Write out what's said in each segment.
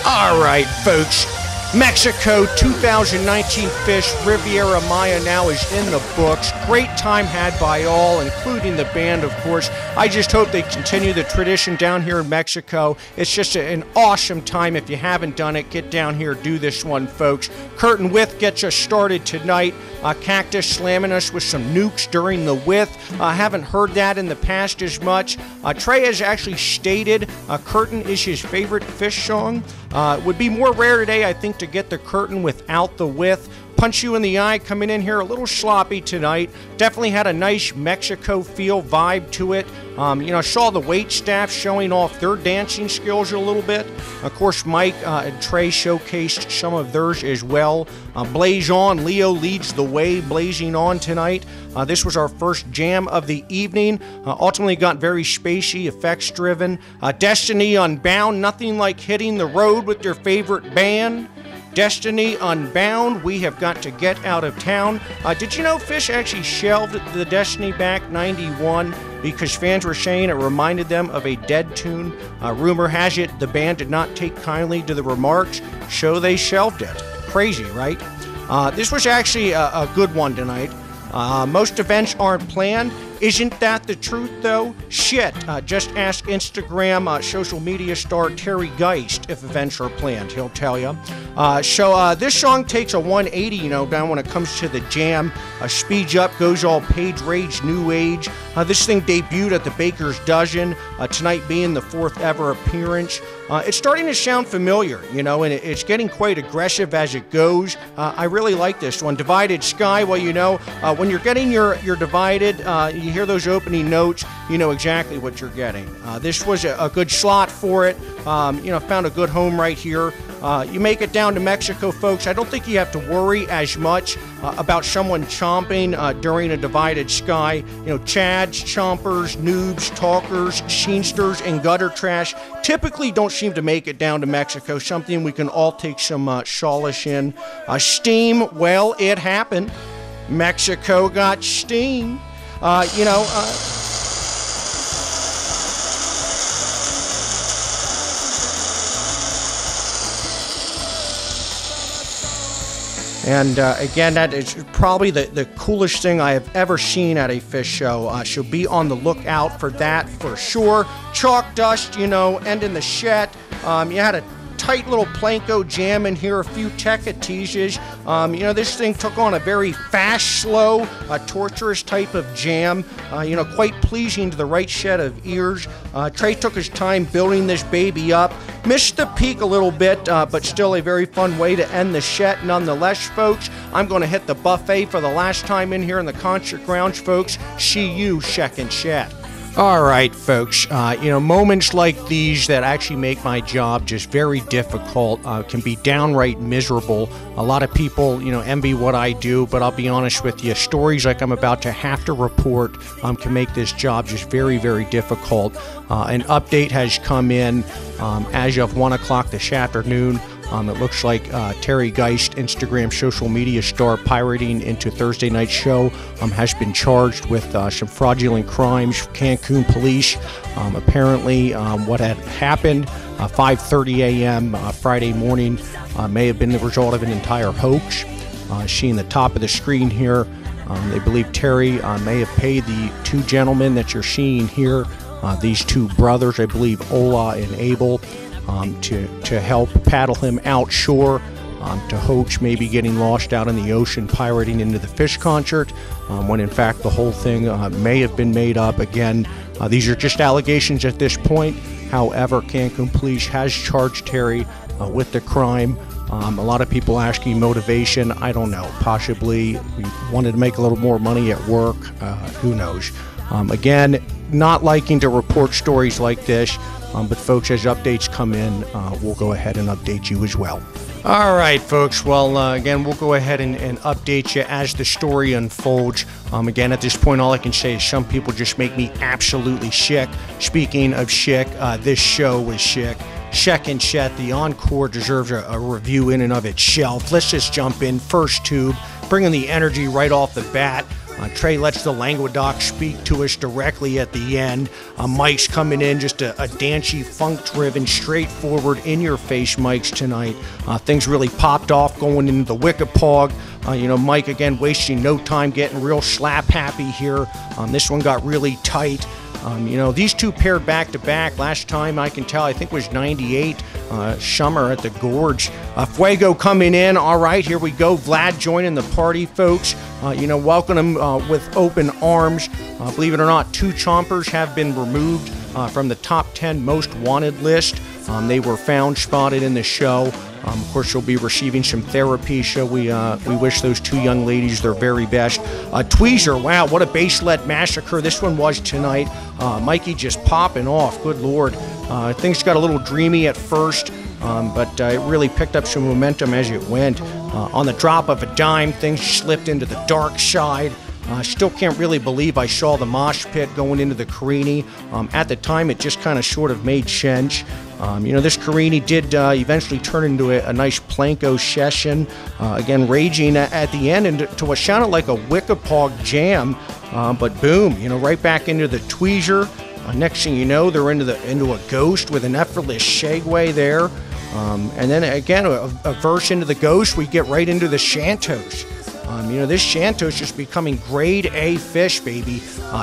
All right, folks. Mexico 2019 Phish Riviera Maya now is in the books. Great time had by all, including the band, of course. I just hope they continue the tradition down here in Mexico. It's just an awesome time. If you haven't done it, get down here, do this one, folks. Curtain Width gets us started tonight. Cactus slamming us with some nukes during the width. Haven't heard that in the past as much. Trey has actually stated Curtain is his favorite Phish song. It would be more rare today, I think, to get the Curtain without the width. Punch You in the Eye coming in here a little sloppy tonight. Definitely had a nice Mexico feel vibe to it. Saw the wait staff showing off their dancing skills a little bit. Of course, Mike and Trey showcased some of theirs as well. Blaze On, Leo leads the way, blazing on tonight. This was our first jam of the evening. Ultimately got very spacey, effects driven. Destiny Unbound, nothing like hitting the road with your favorite band. Destiny Unbound, We Have Got to Get Out of Town. Did you know Phish actually shelved the Destiny back 91 because fans were saying it reminded them of a Dead tune? Rumor has it the band did not take kindly to the remarks, so they shelved it. Crazy, right? This was actually a good one tonight. Most events aren't planned. Isn't that the truth, though? Shit. Just ask Instagram social media star Terry Geist if events are planned. He'll tell you. This song takes a 180, down when it comes to the jam. Speeds up, goes all page rage, new age. This thing debuted at the Baker's Dozen, tonight being the 4th ever appearance. It's starting to sound familiar, and it's getting quite aggressive as it goes. I really like this one. Divided Sky, well, when you're getting your Divided, you hear those opening notes, you know exactly what you're getting. This was a good slot for it. Found a good home right here. You make it down to Mexico, folks. I don't think you have to worry as much about someone chomping during a Divided Sky. Chads, chompers, noobs, talkers, sheensters, and gutter trash typically don't seem to make it down to Mexico. Something we can all take some solace in. Steam, well, it happened. Mexico got steam. And again, that is probably the coolest thing I have ever seen at a Phish show. So be on the lookout for that for sure. Chalkdust, ending the set. You had a tight little Planko jam in here, a few Tekka teases. This thing took on a very fast, slow, torturous type of jam. Quite pleasing to the right set of ears. Trey took his time building this baby up. Missed the peak a little bit, but still a very fun way to end the set nonetheless, folks. I'm going to hit the buffet for the last time in here in the concert grounds, folks. See you second set. All right, folks, moments like these that actually make my job just very difficult can be downright miserable. A lot of people, envy what I do, but I'll be honest with you, stories like I'm about to have to report can make this job just very, very difficult. An update has come in as of 1 o'clock this afternoon. It looks like Terry Geist, Instagram social media star pirating into Thursday night's show, has been charged with some fraudulent crimes. Cancun police, apparently what had happened 5:30 a.m. Friday morning may have been the result of an entire hoax. Seeing the top of the screen here, they believe Terry may have paid the two gentlemen that you're seeing here, these two brothers, I believe Ola and Abel, to help paddle him out shore, to hoax maybe getting lost out in the ocean pirating into the Phish concert, when in fact the whole thing may have been made up. Again, these are just allegations at this point. However, Cancun Police has charged Terry with the crime. A lot of people asking motivation. I don't know. Possibly we wanted to make a little more money at work. Who knows? Again, not liking to report stories like this. But folks, as updates come in, we'll go ahead and update you as well. All right, folks. Well, again, we'll go ahead and update you as the story unfolds. Again, at this point, all I can say is some people just make me absolutely sick. Speaking of sick, this show was sick. Second set, the Encore deserves a review in and of itself. Let's just jump in. First tube, bringing the energy right off the bat. Trey lets the Languedoc speak to us directly at the end. Mike's coming in, just a dancey, funk-driven, straightforward, in-your-face Mike's tonight. Things really popped off going into the Weekapaug. Mike, again, wasting no time, getting real slap-happy here. This one got really tight. These two paired back-to-back. Last time I can tell, I think was 98, Summer at the Gorge. Fuego coming in. All right, here we go. Vlad joining the party, folks. Welcome him with open arms. Believe it or not, 2 chompers have been removed from the top 10 most wanted list. They were found, spotted in the show. Of course, she'll be receiving some therapy, so we wish those 2 young ladies their very best. Tweezer, wow, what a bass-led massacre this one was tonight. Mikey just popping off, good Lord. Things got a little dreamy at first, but it really picked up some momentum as it went. On the drop of a dime, things slipped into the dark side. Still can't really believe I saw the mosh pit going into the Carini. At the time, it just kind of sort of made sense. This Carini did eventually turn into a nice Planko session. Again, raging at the end into what sounded like a Weekapaug jam. But boom, right back into the Tweezer. Next thing you know, they're into a Ghost with an effortless segue there. And then again, a verse into the Ghost, we get right into the Santos. This Santos just becoming grade A Phish, baby.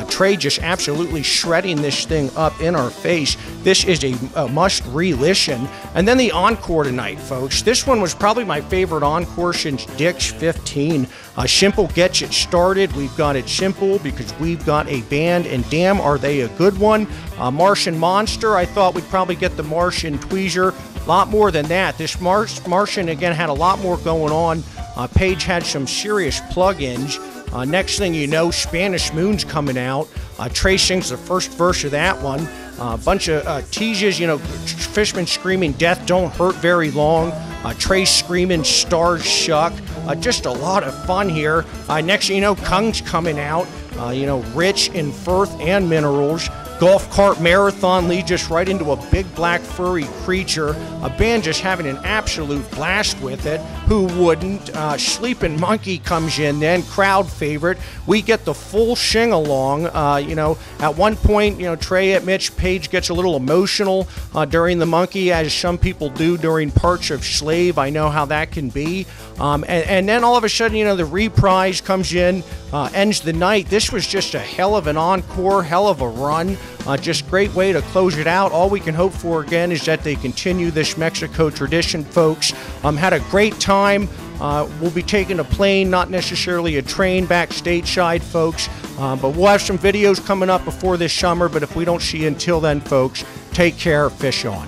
Trey just absolutely shredding this thing up in our face. This is a must re-listen. And then the Encore tonight, folks. This one was probably my favorite Encore since Dick's 15. Simple gets it started. We've got it simple because we've got a band, and damn, are they a good one. Martian Monster, I thought we'd probably get the Martian Tweezer. A lot more than that. This Martian, again, had a lot more going on. Paige had some serious plugins. Next thing you know, Spanish Moon's coming out. Trey sings the first verse of that one. A bunch of teases, Fishman screaming, "Death don't hurt very long." Trey screaming, "Stars shuck." Just a lot of fun here. Next thing you know, Kung's coming out. Rich in Firth and Minerals. Golf cart marathon leads us right into a big black furry creature. A band just having an absolute blast with it. Who wouldn't? Sleeping Monkey comes in then, crowd favorite. We get the full sing-along. At one point, Trey admits Paige gets a little emotional during the Monkey, as some people do during parts of Slave. I know how that can be. And then all of a sudden, the Reprise comes in, ends the night. This was just a hell of an encore, hell of a run. Just great way to close it out. All we can hope for, again, is that they continue this Mexico tradition, folks. Had a great time. We'll be taking a plane, not necessarily a train, back stateside, folks. But we'll have some videos coming up before this summer. But if we don't see you until then, folks, take care. Fish on.